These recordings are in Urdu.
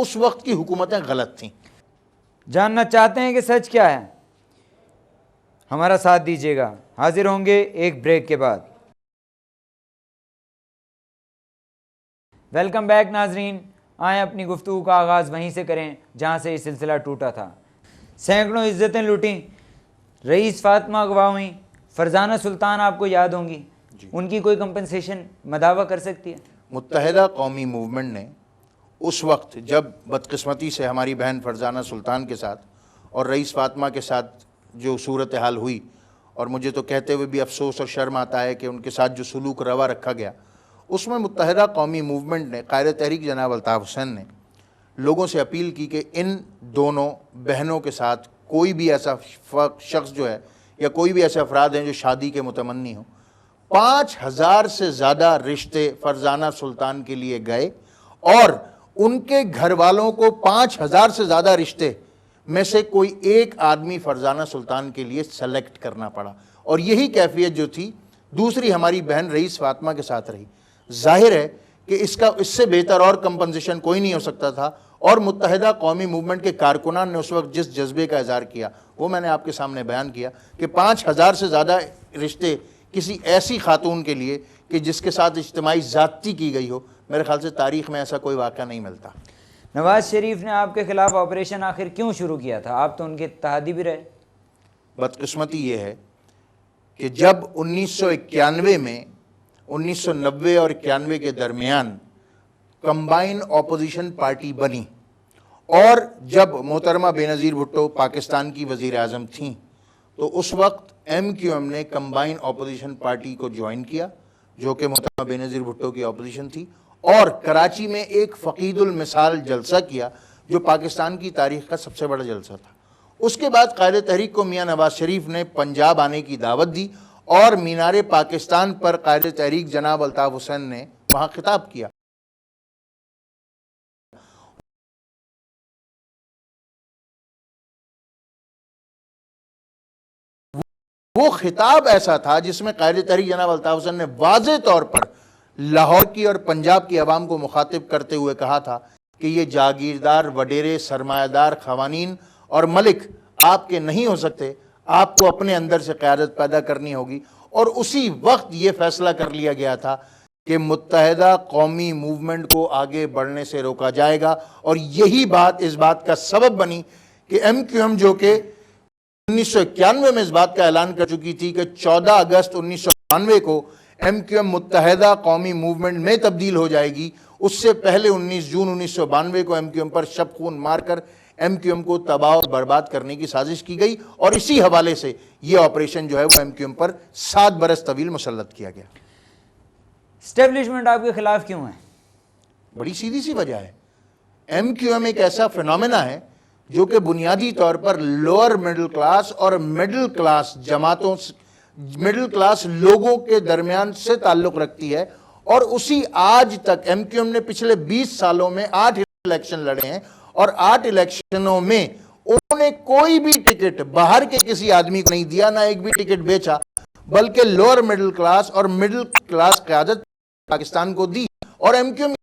اس وقت کی حکومتیں غلط تھیں۔ جاننا چاہتے ہیں کہ سچ کیا ہے؟ ہمارا ساتھ دیجیے گا، حاضر ہوں گے ایک بریک کے بعد۔ ویلکم بیک ناظرین، آئیں اپنی گفتگو کا آغاز وہیں سے کریں جہاں سے یہ سلسلہ ٹوٹا تھا۔ سینکڑوں عزتیں لوٹیں، رئیس فاطمہ اغوا ہوئیں، فرزانہ سلطان آپ کو یاد ہوں گی، ان کی کوئی کمپنسیشن مداوع کر سکتی ہے؟ متحدہ قومی موومنٹ نے اس وقت جب بدقسمتی سے ہماری بہن فرزانہ سلطان کے ساتھ اور رئیس فاطمہ کے ساتھ جو صورتحال ہوئی، اور مجھے تو کہتے ہوئے بھی افسوس اور شرم آتا ہے کہ ان کے ساتھ جو سلوک روا رکھا گیا، اس میں متحدہ قومی موومنٹ نے، قائد تحریک جناب الطاف حسین نے لوگوں سے اپیل کی کہ ان دونوں بہنوں کے ساتھ کوئی بھی ایسا شخص جو ہے یا کوئی بھی ایسے افراد ہیں جو شادی کے متمنی ہوں۔ 5000 سے زیادہ رشتے فرزانہ سلطان کے لیے گئے اور ان کے گھر والوں کو 5000 سے زیادہ رشتے میں سے کوئی ایک آدمی فرزانہ سلطان کے لیے سلیکٹ کرنا پڑا، اور یہی کیفیت جو تھی دوسری ہماری بہن رئیس فاطمہ کے ساتھ رہی۔ ظاہر ہے کہ اس سے بہتر اور کمپنسیشن کوئی نہیں ہو سکتا تھا، اور متحدہ قومی موومنٹ کے کارکنان نے اس وقت جس جذبے کا اظہار کیا وہ میں نے آپ کے سامنے بیان کیا کہ 5000 سے زیادہ رشتے کسی ایسی خاتون کے لیے کہ جس کے ساتھ اجتماعی زیادتی کی گئی ہو، میرے خیال سے تاریخ میں ایسا کوئی واقعہ نہیں ملتا۔ نواز شریف نے آپ کے خلاف آپریشن آخر کیوں شروع کیا تھا؟ آپ تو ان کے اتحادی بھی رہے۔ بدقسمتی یہ ہے کہ جب 1991 میں 1990 اور 91 کے درمیان کمبائن اپوزیشن پارٹی بنی، اور جب محترمہ بے نظیر بھٹو پاکستان کی وزیر اعظم تھیں، تو اس وقت ایم کیو ایم نے کمبائن اپوزیشن پارٹی کو جوائن کیا، جو کہ محترمہ بے نظیر بھٹو کی اپوزیشن تھی، اور کراچی میں ایک فقید المثال جلسہ کیا جو پاکستان کی تاریخ کا سب سے بڑا جلسہ تھا۔ اس کے بعد قائد تحریک کو میاں نواز شریف نے پنجاب آنے کی دعوت دی، اور مینار پاکستان پر قائد تحریک جناب الطاف حسین نے وہاں خطاب کیا۔ وہ خطاب ایسا تھا جس میں قائد تحریک جناب الطاف حسین نے واضح طور پر لاہور کی اور پنجاب کی عوام کو مخاطب کرتے ہوئے کہا تھا کہ یہ جاگیردار، وڈیرے، سرمایہ دار خوانین اور ملک آپ کے نہیں ہو سکتے، آپ کو اپنے اندر سے قیادت پیدا کرنی ہوگی۔ اور اسی وقت یہ فیصلہ کر لیا گیا تھا کہ متحدہ قومی موومنٹ کو آگے بڑھنے سے روکا جائے گا، اور یہی بات اس بات کا سبب بنی کہ ایم کیو ایم، جو کہ 1991 میں اس بات کا اعلان کر چکی تھی کہ 14 اگست 1992 کو ایم کیو ایم متحدہ قومی موومنٹ میں تبدیل ہو جائے گی، اس سے پہلے 19 جون 1992 کو ایم کیو ایم پر شب خون مار کر ایم کیو ایم کو تباہ اور برباد کرنے کی سازش کی گئی، اور اسی حوالے سے یہ آپریشن جو ہے وہ ایم کیو ایم پر 7 برس طویل مسلط کیا گیا۔ اسٹیبلشمنٹ آپ کے خلاف کیوں ہے؟ بڑی سیدھی سی وجہ ہے، ایم کیو ایم ایک ایسا فینومینا ہے جو کہ بنیادی طور پر لوور مڈل کلاس اور مڈل کلاس جماعتوں، مڈل کلاس لوگوں کے درمیان سے تعلق رکھتی ہے، اور اسی آج تک ایم کیو ایم نے پچھلے 20 سالوں میں 8 الیکشن لڑے ہیں، اور 8 الیکشنوں میں انہوں نے کوئی بھی ٹکٹ باہر کے کسی آدمی کو نہیں دیا، نہ ایک بھی ٹکٹ بیچا، بلکہ لوور مڈل کلاس اور مڈل کلاس قیادت پاکستان کو دی۔ اور ایم کیو ایم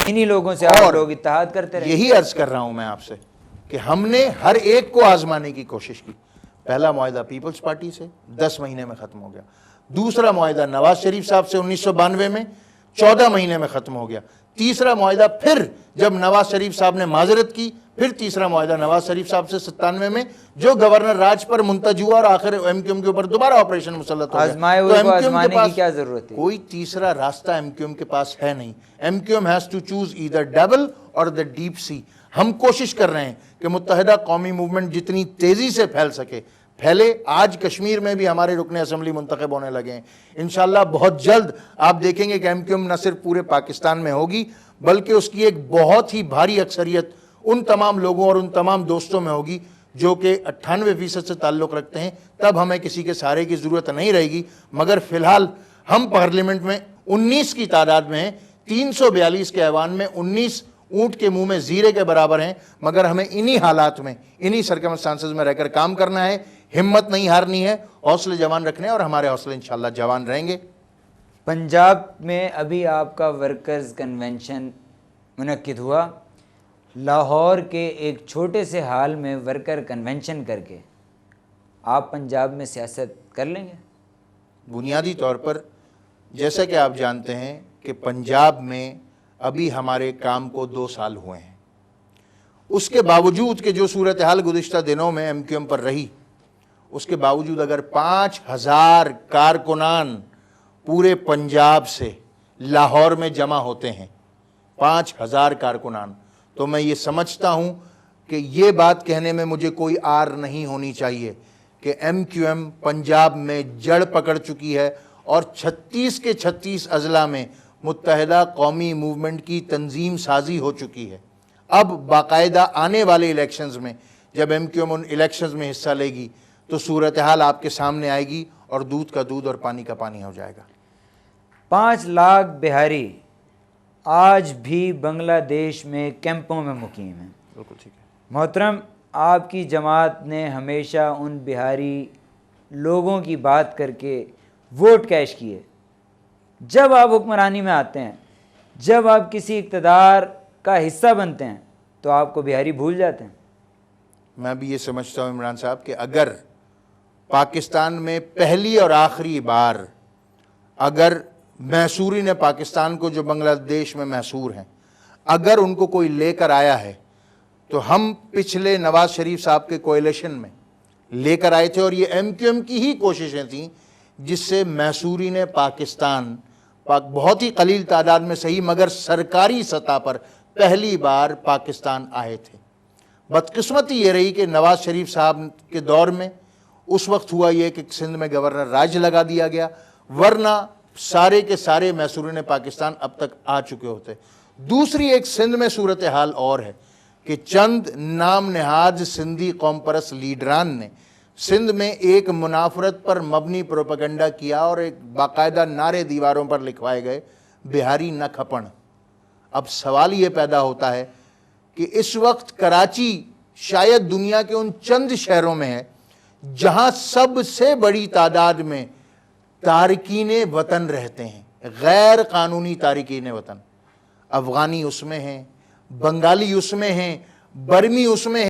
انہی لوگوں سے آپ لوگ اتحاد کرتے رہے. یہی عرض کر رہا ہوں میں آپ سے کہ ہم نے ہر ایک کو آزمانے کی کوشش کی. پہلا معاہدہ پیپلز پارٹی سے 10 مہینے میں ختم ہو گیا. دوسرا معاہدہ نواز شریف صاحب سے 1992 میں 14 مہینے میں ختم ہو گیا. تیسرا معاہدہ پھر جب نواز شریف صاحب نے معذرت کی, پھر تیسرا معاہدہ نواز شریف صاحب سے 97 میں, جو گورنر راج پر منتج ہوا اور آخر ایم کیو ایم کے اوپر دوبارہ آپریشن مسلط ہو گیا. آزمائے ہوئے کو آزمانے کی کیا ضرورت ہے؟ کوئی تیسرا راستہ ایم کیو ایم کے پاس ہے نہیں. MQM has to choose either devil or the deep sea. ہم کوشش کر رہے ہیں کہ متحدہ قومی موومنٹ جتنی تیزی سے پھیل سکے پھیلے. آج کشمیر میں بھی ہمارے رکن اسمبلی منتخب ہونے لگے ہیں. انشاءاللہ بہت جلد آپ دیکھیں گے کہ ایم کیو ایم نہ صرف پورے پاکستان میں ہوگی بلکہ اس کی ایک بہت ہی بھاری اکثریت ان تمام لوگوں اور ان تمام دوستوں میں ہوگی جو کہ 98% سے تعلق رکھتے ہیں. تب ہمیں کسی کے سہارے کی ضرورت نہیں رہے گی. مگر فی الحال ہم پارلیمنٹ میں 19 کی تعداد میں ہیں. 342 کے ایوان میں 19 اونٹ کے منہ میں زیرے کے برابر ہیں. مگر ہمیں انہی حالات میں, انہی سرکمسٹانسز میں رہ کر کام کرنا ہے. ہمت نہیں ہارنی ہے, حوصلے جوان رکھنے ہیں اور ہمارے حوصلے انشاءاللہ جوان رہیں گے. پنجاب میں ابھی آپ کا ورکرز کنونشن منعقد ہوا. لاہور کے ایک چھوٹے سے حال میں ورکر کنونشن کر کے آپ پنجاب میں سیاست کر لیں گے؟ بنیادی طور پر جیسا کہ آپ جانتے ہیں کہ پنجاب میں ابھی ہمارے کام کو 2 سال ہوئے ہیں. اس کے باوجود کہ جو صورتحال گزشتہ دنوں میں ایم کیو ایم پر رہی, اس کے باوجود اگر 5000 کارکنان پورے پنجاب سے لاہور میں جمع ہوتے ہیں, 5000 کارکنان, تو میں یہ سمجھتا ہوں کہ یہ بات کہنے میں مجھے کوئی آر نہیں ہونی چاہیے کہ ایم کیو ایم پنجاب میں جڑ پکڑ چکی ہے اور 36 کے 36 اضلاع میں متحدہ قومی موومنٹ کی تنظیم سازی ہو چکی ہے. اب باقاعدہ آنے والے الیکشنز میں جب ایم کیو ایم ان الیکشنز میں حصہ لے گی تو صورتحال آپ کے سامنے آئے گی اور دودھ کا دودھ اور پانی کا پانی ہو جائے گا. 5 لاکھ بہاری آج بھی بنگلہ دیش میں کیمپوں میں مقیم ہیں. بالکل ٹھیک ہے محترم, آپ کی جماعت نے ہمیشہ ان بہاری لوگوں کی بات کر کے ووٹ کیش کیے. جب آپ حکمرانی میں آتے ہیں, جب آپ کسی اقتدار کا حصہ بنتے ہیں تو آپ کو بہاری بھول جاتے ہیں. میں بھی یہ سمجھتا ہوں عمران صاحب کہ اگر پاکستان میں پہلی اور آخری بار اگر محصورین پاکستان کو جو بنگلہ دیش میں محصور ہیں اگر ان کو کوئی لے کر آیا ہے تو ہم پچھلے نواز شریف صاحب کے کوئلیشن میں لے کر آئے تھے. اور یہ ایم کیو ایم کی ہی کوششیں تھیں جس سے محصورین پاکستان بہت ہی قلیل تعداد میں صحیح مگر سرکاری سطح پر پہلی بار پاکستان آئے تھے. بدقسمتی یہ رہی کہ نواز شریف صاحب کے دور میں اس وقت ہوا یہ کہ سندھ میں گورنر راج لگا دیا گیا, ورنہ سارے کے سارے محصورین پاکستان اب تک آ چکے ہوتے. دوسری ایک سندھ میں صورتحال اور ہے کہ چند نام نہاد سندھی قوم پرست لیڈران نے سندھ میں ایک منافرت پر مبنی پروپیگنڈا کیا اور ایک باقاعدہ نعرے دیواروں پر لکھوائے گئے بہاری نہ کھپن. اب سوال یہ پیدا ہوتا ہے کہ اس وقت کراچی شاید دنیا کے ان چند شہروں میں ہے جہاں سب سے بڑی تعداد میں تارکین وطن رہتے ہیں, غیر قانونی تارکین وطن. افغانی اس میں ہیں, بنگالی اس میں ہیں, برمی اس میں ہیں.